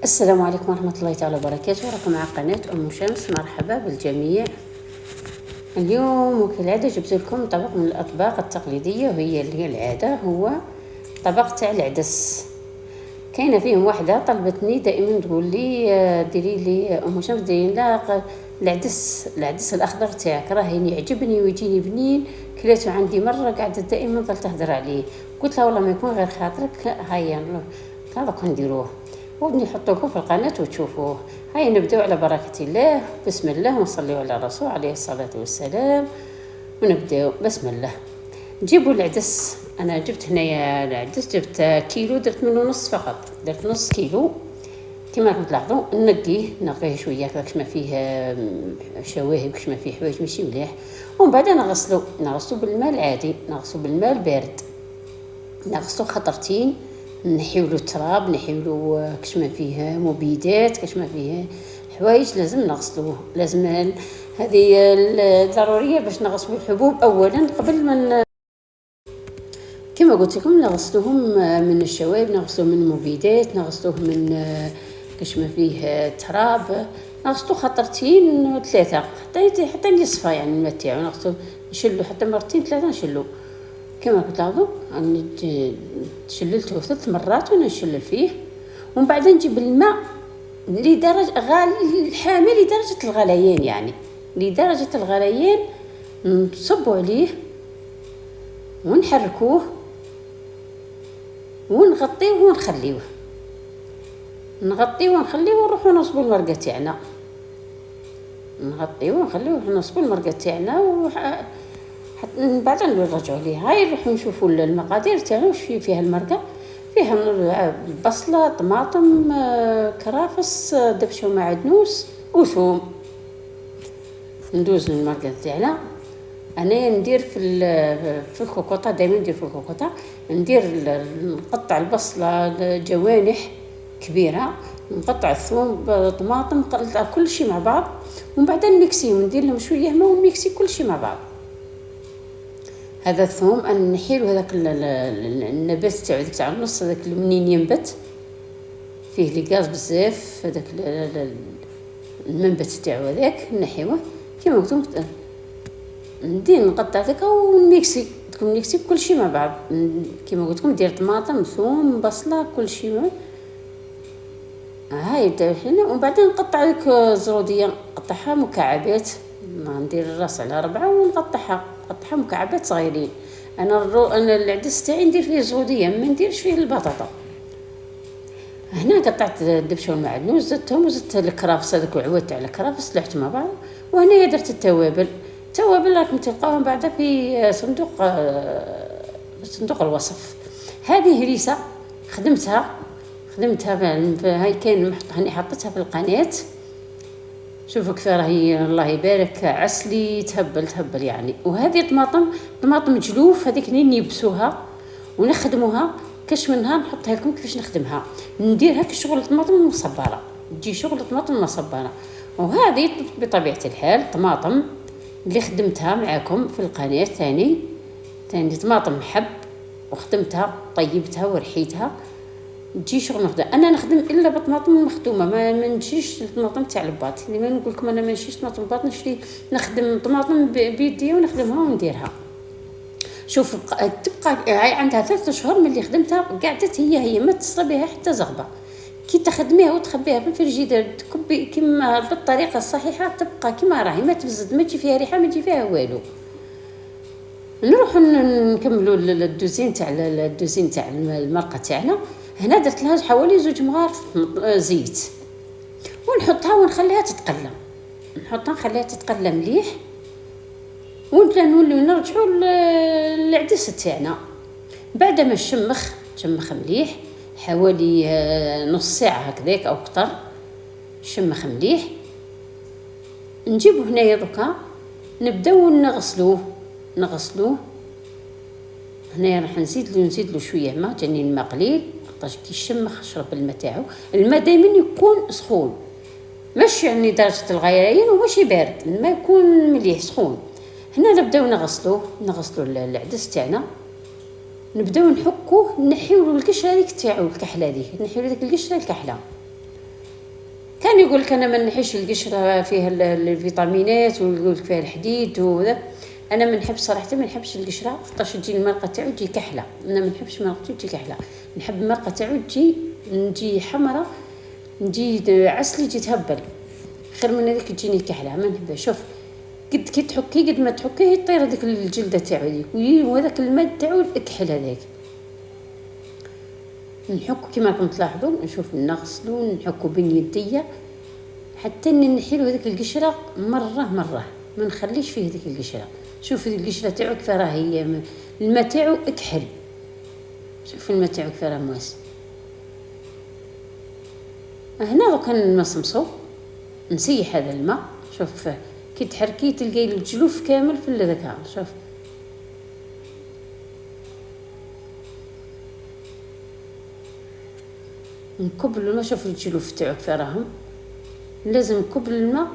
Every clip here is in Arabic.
السلام عليكم ورحمة الله تعالى وبركاته. راكم مع قناة أم شمس. مرحبا بالجميع. اليوم وكالعادة جبت لكم طبق من الأطباق التقليدية، وهي اللي هي العادة، هو طبق تاع العدس. كاينه فيهم واحدة طلبتني دائما تقول لي ديري لي أم شمس، ديري لنا العدس الأخضر تاعك، راه يعجبني ويجيني بنين، كليته عندي مرة، قاعدة دائما ظل تهدر عليه. قلت لها والله ما يكون غير خاطرك، هيا هذاك نديروه ونحطوه لكم في القناة وتشوفوه. هيا نبداو على بركة الله، بسم الله، ونصليو على الرسول عليه الصلاة والسلام، ونبداو بسم الله. نجيبوا العدس. انا جبت هنايا العدس، جبت كيلو، درت منه نص فقط، درت نص كيلو كما راكم تلاحظوا. نقيه شويه كاش ما فيه شواهب، كاش ما فيه حوايج ماشي مليح، ومن بعد نغسلو بالماء العادي، نغسلو بالماء البارد، نغسلو خطرتين، نحيولو التراب، نحيولو كاش ما فيه مبيدات، كاش ما فيه حوايج لازم نغسلوه. لازم هذه ضروريه باش نغسلو الحبوب اولا قبل ما كما قلت لكم نغسلوهم من الشوائب، نغسلوهم من المبيدات، نغسلوه من كاش ما فيه تراب، نغسلو خطرتين 3 حتى يصفى يعني الماء تاعو، نغسلو نشلو حتى مرتين 3 نشلو كما تلاحظوا. شللته 3 مرات وانا نشلل فيه، ومن بعد نجيب الماء لدرجه الحامي لدرجه الغليان، يعني لدرجه الغليان، نصبوا عليه ونحركوه ونغطيه ونخليوه، ونروحوا نصبوا المرقه تاعنا، نغطيه ونخليوه نصبوا المرقه تاعنا، حتى من بعد نرجعوا ليه. هاي نروحوا نشوفوا المقادير تاعو، واش فيها المرقه. فيها بصله، طماطم، كرافس، دبشه ومعدنوس وثوم. ندوز المرقه تاعنا. انا ندير في الكوكوطه، دائما ندير في الكوكوطه، نقطع البصله جوانح كبيره، نقطع الثوم، طماطم، نقطع كل شيء مع بعض، ومن بعد نميكسيهم، ندير لهم شويه ماء ونميكسي كل شيء مع بعض. هذا الثوم نحيلو هذاك النبات تاعو، ديك تاع النص، هذاك منين ينبت فيه لي غاز بزاف، هذاك المنبت تاعو هذاك نحيوه كما قلت لكم. ندير نقطع هذاك ونميكسي كل شيء مع بعض، كما قلت لكم. ندير طماطم، ثوم، بصله، كل شيء. هاي يبدا الحين، ومن بعد نقطع هذيك الزروديه، نقطعها مكعبات، ندير الراس على 4 ونقطعها مكعبات صغيرين. انا العدس تاعي ندير فيه زروديه، ما نديرش فيه البطاطا. هنا قطعت الدبشه والمعدنوس، زدتهم، وزدت الكرافس، هذاك العود تاع الكرافس سلحت مع بعض. وهنا درت التوابل راكم تلقاوهم بعدا في صندوق الوصف. هذه هريسه خدمتها هاي كاين هاني حطيتها في القناه، شوفوا كيف راهي، الله يبارك، عسلي تهبل يعني. وهذه طماطم جلوف، هذيك نيبسوها ونخدموها، كاش منها نحطها لكم كيفاش نخدمها. نديرها كشغل الطماطم المصبره، تجي شغل الطماطم المصبره. وهذه بطبيعه الحال طماطم اللي خدمتها معكم في القناه، ثاني طماطم حب، وخدمتها طيبتها ورحيتها، تجي شغل نخدم. انا نخدم الا بطماطم مخدومه، ما نمشيش الطماطم تاع الباط. ديما نقول لكم انا ما نمشيش طماطم الباط، نخدم طماطم بيدي ونخدمها ونديرها. شوف تبقى هاي عندها 3 شهور من اللي خدمتها، قعدت هي ما تصل بها حتى زغبه. كي تخدميها وتخبيها في الفريجيدير تكبي كما بالطريقه الصحيحه، تبقى كما راهي، ما تفزد، ما تجي فيها ريحه، ما تجي فيها والو. نروح نكملوا الدوزين تاع المرقه تاعنا. هنا درت لها حوالي 2 مغارف زيت، ونحطها ونخليها تتقلى مليح، ونوليو نرجعوا للعدس تاعنا. بعد ما تشمخ مليح، حوالي نص ساعه هكذاك او اكثر، شمخ مليح. نجيبو هنايا دوكا نبداو نغسلوه. هنايا راح نزيد له شويه ماء، جاني الماء قليل، خاطرش كي يشمخ شرب الماء تاعو. الماء دائما يكون سخون، ماشي يعني درجه الغليان وماشي بارد، الماء يكون مليح سخون. هنا نبداو نغسلو العدس تاعنا، نبداو نحكوه، نحيو القشره هذيك تاعو الكحله هذيك، نحيو ديك القشره الكحله، يعني يقول لك انا ما نحيش القشره فيها الفيتامينات، ويقول لك فيها الحديد وذا. انا ما نحب صراحه، ما نحبش القشره خاطرش تجي المرقه تاعو تجي كحله. انا ما نحبش مرقته تجي كحله، نحب المرقه تاعو تجي حمراء، نجي عسلي، تجي تهبل، خير من هذيك تجيني كحله ما نحبها. شوف قد كي تحكي قد ما تحكيه يطير هذيك الجلده تاعو ديك، وهذاك الماء تاعو الكحل هذاك. نحكو كيما راكم تلاحظوا، نشوف نغسلو نحكو بين يديا حتى نحيلو هذيك القشره مره ما نخليش فيه هذيك القشره. شوف هذيك القشره تاعو كيف راه هي الماء تاعو اكحل. شوف الماء تاعو كيف راه مواس. هنا دوكا نمصمصو، نسيح هذا الماء. شوف كي تحركيه تلقاي الجلوف كامل في هذاك. شوف نكب الماء، شوف الجلوف تاعو كيف راهم. لازم نكب الماء،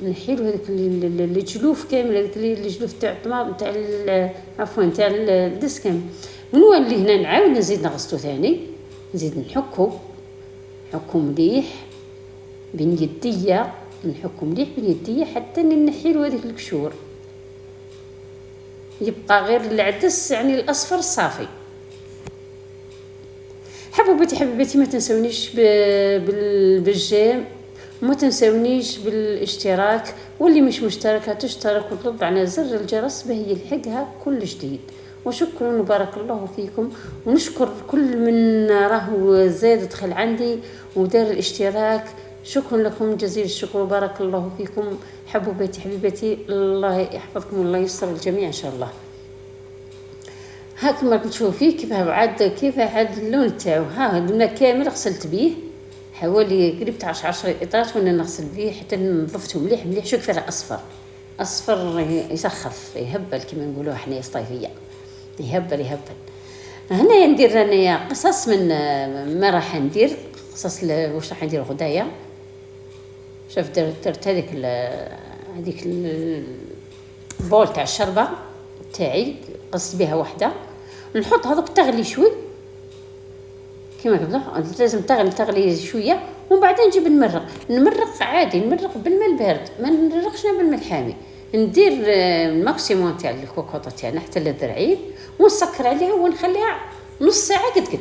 نحيلو هذيك الجلوف كامل، هذيك الجلوف تاع الطماط تاع عفوا تاع الدس كامل. ونولي هنا نعاود نزيد نغسلو ثاني، نزيد نحكو مليح بين يديا، نحكو مليح بين يديا حتى نحيلو هذيك القشور، يبقى غير العدس يعني الاصفر الصافي. حبيباتي ما تنسونيش بالجيم، وما تنسونيش بالاشتراك، واللي مش مشتركه تشترك وتضغط على زر الجرس باش يلحقها كل جديد. وشكرا وبارك الله فيكم، ونشكر كل من راه زاد دخل عندي ودار الاشتراك. شكرا لكم جزيل الشكر وبارك الله فيكم حبيباتي. الله يحفظكم والله يستر الجميع ان شاء الله. هاك ما تشوفوا فيه كيف عاد اللون تاعو. ها الماء كامل غسلت به حوالي قريب 10 اطرات وانا نغسل به حتى نظفته مليح. شوف فيه اصفر يسخف يهبل كما نقولوا حنا الصيفيه، يهبل. هنا ندير رانيا قصص من ما راح ندير قصص واش راح ندير غدايا. شوف درت هذيك البول تاع الشربه تاعي، قصت بها وحده، نحط هذوك تغلي شوي كيما قلنا. لازم تغلي شويه، ومن بعد نجيب نمرق عادي، نمرق بالماء البارد، ما نرقش بالماء الحامي. ندير الماكسيموم تاع الكوكوطه تاعنا حتى للذرعين، ونسكر عليها ونخليها نص ساعه قد.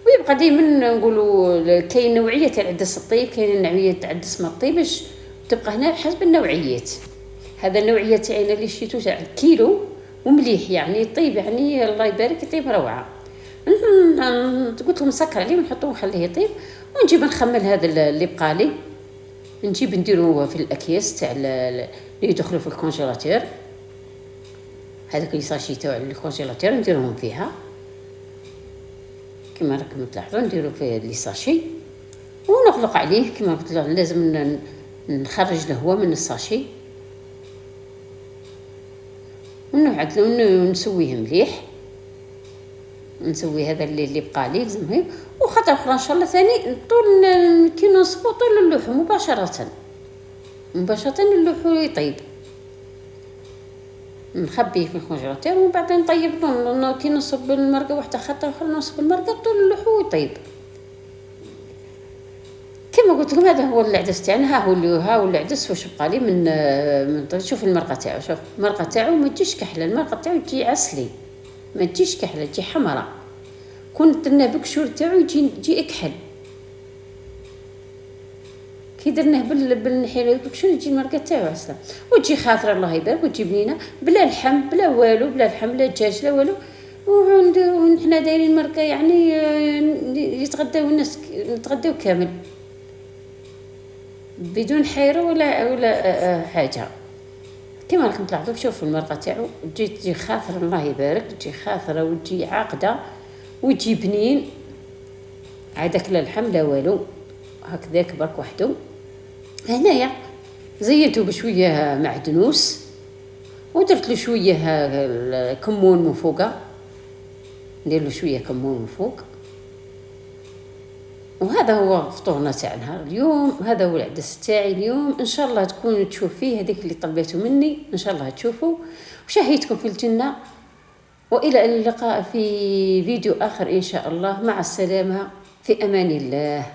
ويبقى دائما نقولوا كاين نوعيه تاع العدس الطيب، كاين نوعيه تاع العدس ما طيبش، تبقى هنا حسب النوعيات. هذا النوعيه تاعنا اللي شريتو تاع كيلو ومليح يعني طيب، يعني الله يبارك يطيب روعه. قلت لهم نسكر عليه ونحطوه ونخليه يطيب، ونجيب نخمل هذا اللي بقى لي، نجيب نديروه في الاكياس تاع اللي يدخلوا في الكونجيلاتور. هذاك لي ساشي تاع الكونجيلاتور نديرهم فيها كما راكم تلاحظوا، نديرو فيه لي ساشي ونغلق عليه كما قلت لكم. لازم نخرج الهواء من الساشي ونعدلو ونسويه مليح. نسوي هذا اللي بقى لي لازم هي، وخطره اخرى ان شاء الله ثاني طول كي نصبو طول اللحو مباشره اللحو يطيب، نخبيه في الكونجيلاتور ومن بعد نطيب كي نصب المرقه واحده خطره اخرى نصب المرقه طول اللحو يطيب. كما قلت لكم هذا هو العدس تاعنا. ها هو العدس واش بقى لي من شوف المرقه تاعو. شوف المرقه تاعو ما تجيش كحله، المرقه تاعو تجي عسلي، ما تجيش كحله، تجي حمراء. كون درنا بكشور تاعو يجي اكحل. كي درناه بالنحيله بكشور يجي المرقه تاعو عسله، وتجي خاطره الله يبارك، وتجي بنينه بلا لحم بلا والو، بلا لحم لا دجاج لا والو. وحنا دايرين مرقه يعني يتغداو الناس، نتغداو كامل بدون حيره ولا حاجه. كما راكم تلاحظوا شوفوا المرقه تاعو تجي خاطره الله يبارك، تجي خاطره وتجي عاقده وتجي بنين، عادك لا لحم لا والو، هكذاك برك وحده. هنايا زينته بشويه معدنوس ودرت له شويه كمون من فوقه، ندير له شويه كمون من فوق. وهذا هو فطورنا تاع نهار اليوم، هذا هو العدس تاعي اليوم. ان شاء الله تكونوا تشوفوا فيه هذيك اللي طلبيتوا مني، ان شاء الله تشوفوا. وشهيتكم في الجنه، والى اللقاء في فيديو اخر ان شاء الله. مع السلامه، في امان الله.